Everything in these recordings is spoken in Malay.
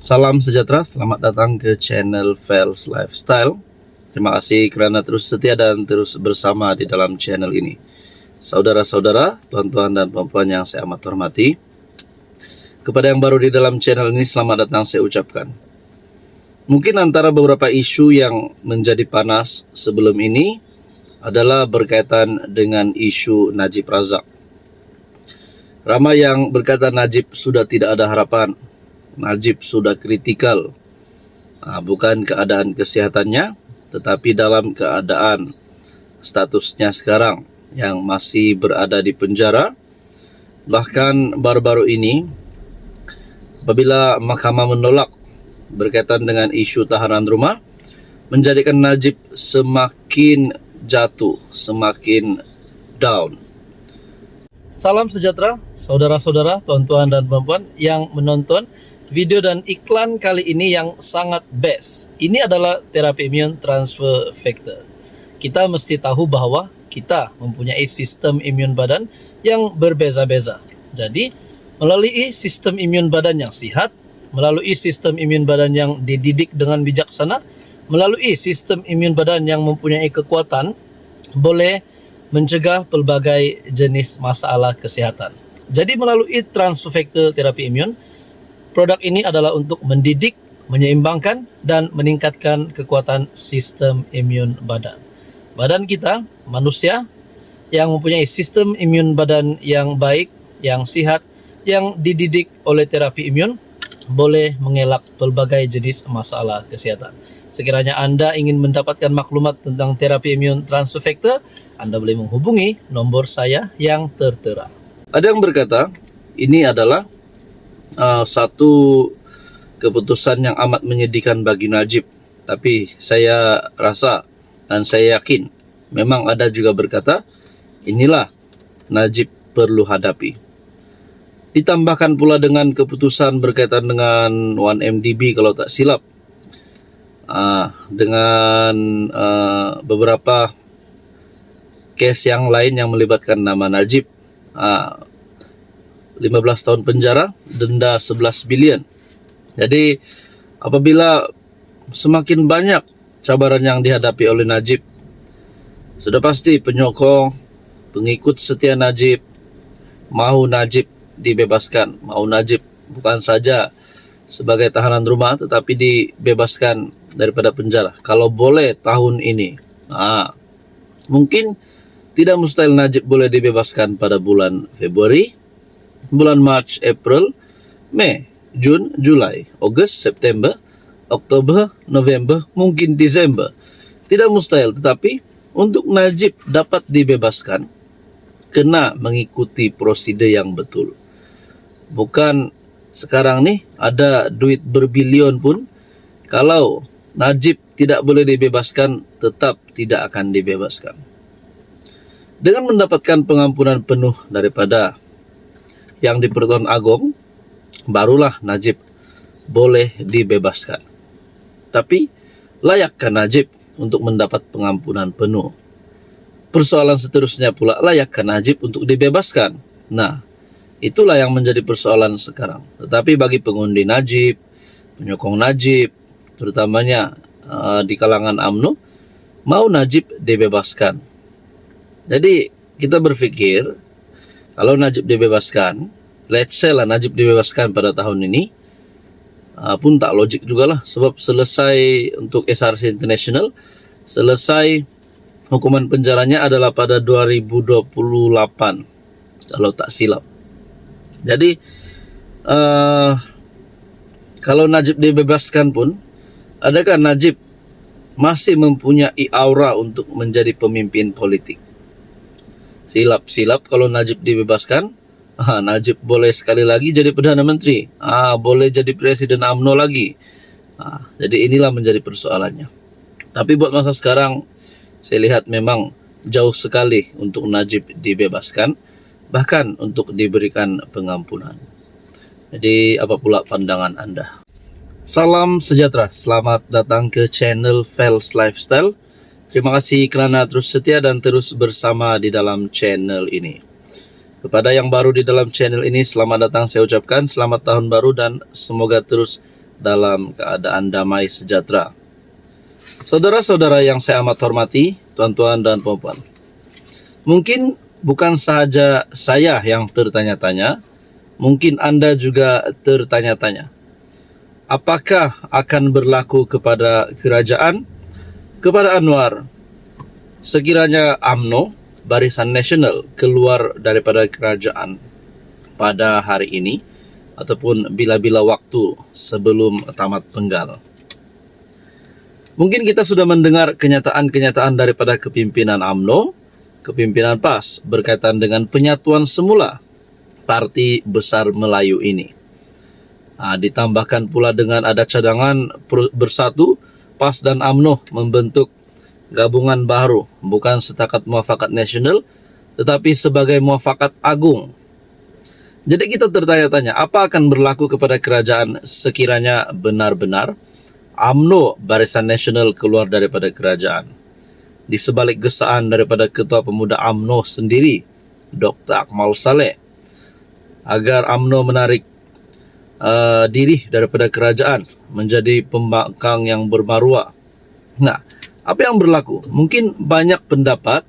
Salam sejahtera, selamat datang ke channel Fels Lifestyle. Terima kasih kerana terus setia dan terus bersama di dalam channel ini. Saudara-saudara, tuan-tuan dan puan-puan yang saya amat hormati, kepada yang baru di dalam channel ini, selamat datang saya ucapkan. Mungkin antara beberapa isu yang menjadi panas sebelum ini adalah berkaitan dengan isu Najib Razak. Ramai yang berkata Najib sudah tidak ada harapan, Najib sudah kritikal, bukan keadaan kesehatannya, tetapi dalam keadaan statusnya sekarang yang masih berada di penjara. Bahkan baru-baru ini, apabila mahkamah menolak berkaitan dengan isu tahanan rumah, menjadikan Najib semakin jatuh, semakin down. Salam sejahtera, saudara-saudara, tuan-tuan dan puan-puan yang menonton video dan iklan kali ini yang sangat best. Ini adalah terapi imun transfer factor. Kita mesti tahu bahawa kita mempunyai sistem imun badan yang berbeza-beza. Jadi, melalui sistem imun badan yang sihat, melalui sistem imun badan yang dididik dengan bijaksana, melalui sistem imun badan yang mempunyai kekuatan, boleh mencegah pelbagai jenis masalah kesihatan. Jadi melalui transfer factor terapi imun, produk ini adalah untuk mendidik, menyeimbangkan dan meningkatkan kekuatan sistem imun badan. Badan kita, manusia yang mempunyai sistem imun badan yang baik, yang sihat, yang dididik oleh terapi imun, boleh mengelak pelbagai jenis masalah kesihatan. Sekiranya Anda ingin mendapatkan maklumat tentang terapi imun transfer factor, Anda boleh menghubungi nombor saya yang tertera. Ada yang berkata, ini adalah satu keputusan yang amat menyedihkan bagi Najib. Tapi saya rasa dan saya yakin, memang ada juga berkata, inilah Najib perlu hadapi. Ditambahkan pula dengan keputusan berkaitan dengan 1MDB kalau tak silap, dengan beberapa kes yang lain yang melibatkan nama Najib, 15 tahun penjara, denda 11 bilion. Jadi apabila semakin banyak cabaran yang dihadapi oleh Najib, sudah pasti penyokong, pengikut setia Najib mahu Najib dibebaskan, mahu Najib bukan saja sebagai tahanan rumah tetapi dibebaskan daripada penjara. Kalau boleh tahun ini, mungkin tidak mustahil Najib boleh dibebaskan pada bulan Februari, bulan Mac, April, Mei, Jun, Julai, Ogos, September, Oktober, November, mungkin Desember. Tidak mustahil, tetapi untuk Najib dapat dibebaskan, kena mengikuti prosedur yang betul. Bukan sekarang nih ada duit berbilion pun, kalau Najib tidak boleh dibebaskan, tetap tidak akan dibebaskan. Dengan mendapatkan pengampunan penuh daripada yang di Pertuan Agong, barulah Najib boleh dibebaskan. Tapi layakkah Najib untuk mendapat pengampunan penuh? Persoalan seterusnya pula, layakkah Najib untuk dibebaskan? Nah, itulah yang menjadi persoalan sekarang. Tetapi bagi pengundi Najib, penyokong Najib, terutamanya di kalangan UMNO, mau Najib dibebaskan. Jadi kita berpikir, kalau Najib dibebaskan, let's say lah Najib dibebaskan pada tahun ini, pun tak logik jugalah, sebab selesai untuk SRC International, selesai hukuman penjaranya adalah pada 2028 kalau tak silap. Jadi kalau Najib dibebaskan pun, adakah Najib masih mempunyai aura untuk menjadi pemimpin politik? Silap-silap kalau Najib dibebaskan, Najib boleh sekali lagi jadi Perdana Menteri, boleh jadi Presiden UMNO lagi. Jadi inilah menjadi persoalannya. Tapi buat masa sekarang, saya lihat memang jauh sekali untuk Najib dibebaskan, bahkan untuk diberikan pengampunan. Jadi apa pula pandangan Anda? Salam sejahtera, selamat datang ke channel Fels Lifestyle. Terima kasih kerana terus setia dan terus bersama di dalam channel ini. Kepada yang baru di dalam channel ini, selamat datang saya ucapkan, selamat tahun baru dan semoga terus dalam keadaan damai sejahtera. Saudara-saudara yang saya amat hormati, tuan-tuan dan puan-puan. Mungkin bukan sahaja saya yang tertanya-tanya, mungkin Anda juga tertanya-tanya. Apakah akan berlaku kepada kerajaan, kepada Anwar, sekiranya UMNO, Barisan Nasional, keluar daripada kerajaan pada hari ini ataupun bila-bila waktu sebelum tamat penggal? Mungkin kita sudah mendengar kenyataan-kenyataan daripada kepimpinan UMNO, kepimpinan PAS berkaitan dengan penyatuan semula Parti Besar Melayu ini. Ditambahkan pula dengan ada cadangan bersatu, PAS dan UMNO membentuk gabungan baru, bukan setakat muafakat nasional, tetapi sebagai muafakat agung. Jadi kita tertanya-tanya, apa akan berlaku kepada kerajaan sekiranya benar-benar UMNO Barisan Nasional keluar daripada kerajaan? Di sebalik gesaan daripada Ketua Pemuda UMNO sendiri, Dr. Akmal Saleh, agar UMNO menarik diri daripada kerajaan menjadi pembangkang yang bermaruah. Nah, apa yang berlaku? Mungkin banyak pendapat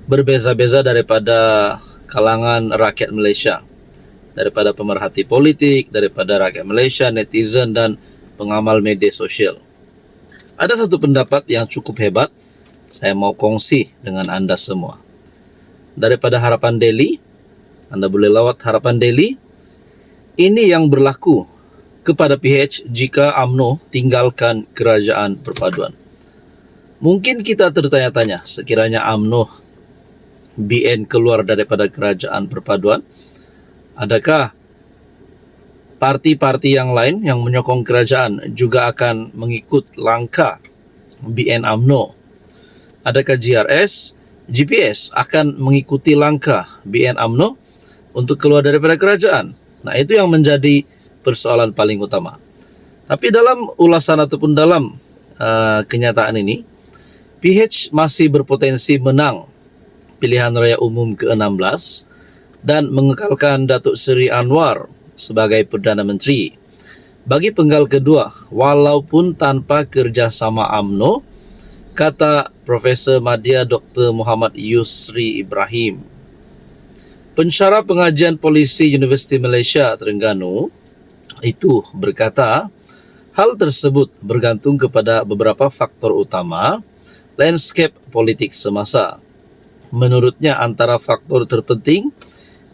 berbeza-beza daripada kalangan rakyat Malaysia, daripada pemerhati politik, daripada rakyat Malaysia, netizen dan pengamal media sosial. Ada satu pendapat yang cukup hebat, saya mau kongsi dengan anda semua. Daripada Harapan Daily, anda boleh lawat Harapan Daily. Ini yang berlaku kepada PH jika UMNO tinggalkan kerajaan perpaduan. Mungkin kita tertanya-tanya, sekiranya UMNO BN keluar daripada kerajaan perpaduan, adakah parti-parti yang lain yang menyokong kerajaan juga akan mengikut langkah BN UMNO? Adakah GRS, GPS akan mengikuti langkah BN UMNO untuk keluar daripada kerajaan? Nah, itu yang menjadi persoalan paling utama. Tapi dalam ulasan ataupun dalam kenyataan ini, PH masih berpotensi menang pilihan raya umum ke-16 dan mengekalkan Datuk Seri Anwar sebagai Perdana Menteri bagi penggal kedua walaupun tanpa kerjasama UMNO, kata Profesor Madya Dr. Muhammad Yusri Ibrahim. Pensyarah Pengajian Polisi Universiti Malaysia Terengganu itu berkata, hal tersebut bergantung kepada beberapa faktor utama landscape politik semasa. Menurutnya antara faktor terpenting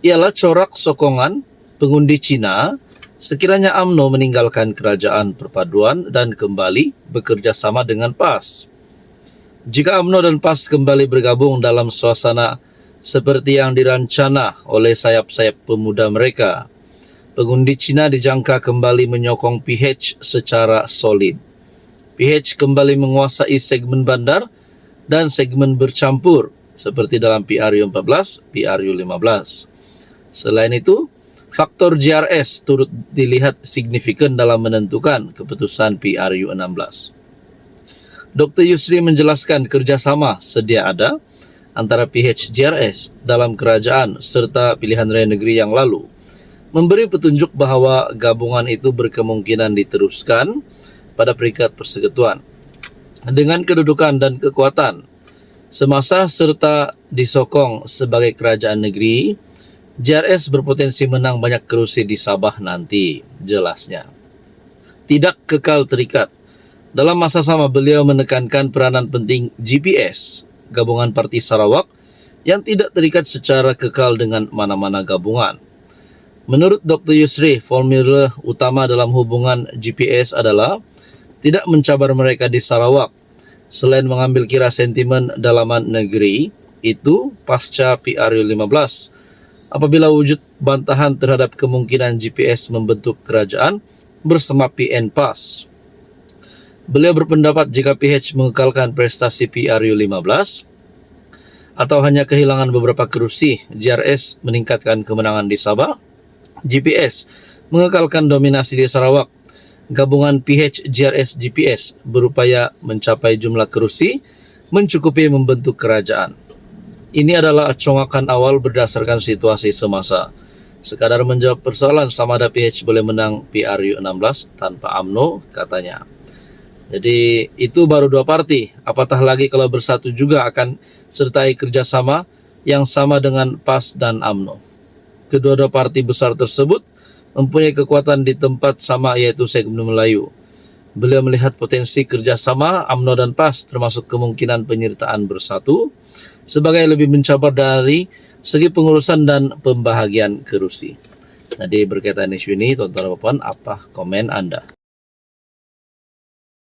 ialah corak sokongan pengundi Cina sekiranya UMNO meninggalkan kerajaan perpaduan dan kembali bekerjasama dengan PAS. Jika UMNO dan PAS kembali bergabung dalam suasana seperti yang dirancana oleh sayap-sayap pemuda mereka, pengundi Cina dijangka kembali menyokong PH secara solid. PH kembali menguasai segmen bandar dan segmen bercampur seperti dalam PRU 14, PRU 15. Selain itu, faktor GRS turut dilihat signifikan dalam menentukan keputusan PRU 16. Dr. Yusri menjelaskan kerjasama sedia ada antara PH GRS dalam kerajaan serta pilihan raya negeri yang lalu, memberi petunjuk bahawa gabungan itu berkemungkinan diteruskan pada peringkat persekutuan. Dengan kedudukan dan kekuatan semasa serta disokong sebagai kerajaan negeri, GRS berpotensi menang banyak kerusi di Sabah nanti, jelasnya. Tidak kekal terikat. Dalam masa sama, beliau menekankan peranan penting GPS, Gabungan Parti Sarawak, yang tidak terikat secara kekal dengan mana-mana gabungan. Menurut Dr. Yusri, formula utama dalam hubungan GPS adalah tidak mencabar mereka di Sarawak. Selain mengambil kira sentimen dalaman negeri, itu pasca PRU 15, apabila wujud bantahan terhadap kemungkinan GPS membentuk kerajaan bersama PN PAS. Beliau berpendapat jika PH mengekalkan prestasi PRU 15 atau hanya kehilangan beberapa kerusi, GRS meningkatkan kemenangan di Sabah, GPS mengekalkan dominasi di Sarawak, gabungan PH GRS GPS berupaya mencapai jumlah kerusi mencukupi membentuk kerajaan. Ini adalah congakan awal berdasarkan situasi semasa. Sekadar menjawab persoalan sama ada PH boleh menang PRU 16 tanpa UMNO, katanya. Jadi itu baru 2 parti, apatah lagi kalau bersatu juga akan sertai kerjasama yang sama dengan PAS dan UMNO. Kedua-dua parti besar tersebut mempunyai kekuatan di tempat sama, yaitu segmen Melayu. Beliau melihat potensi kerjasama UMNO dan PAS termasuk kemungkinan penyertaan bersatu sebagai lebih mencabar dari segi pengurusan dan pembahagian kerusi. Jadi berkaitan isu ini, tuan-tuan dan puan, apa komen Anda?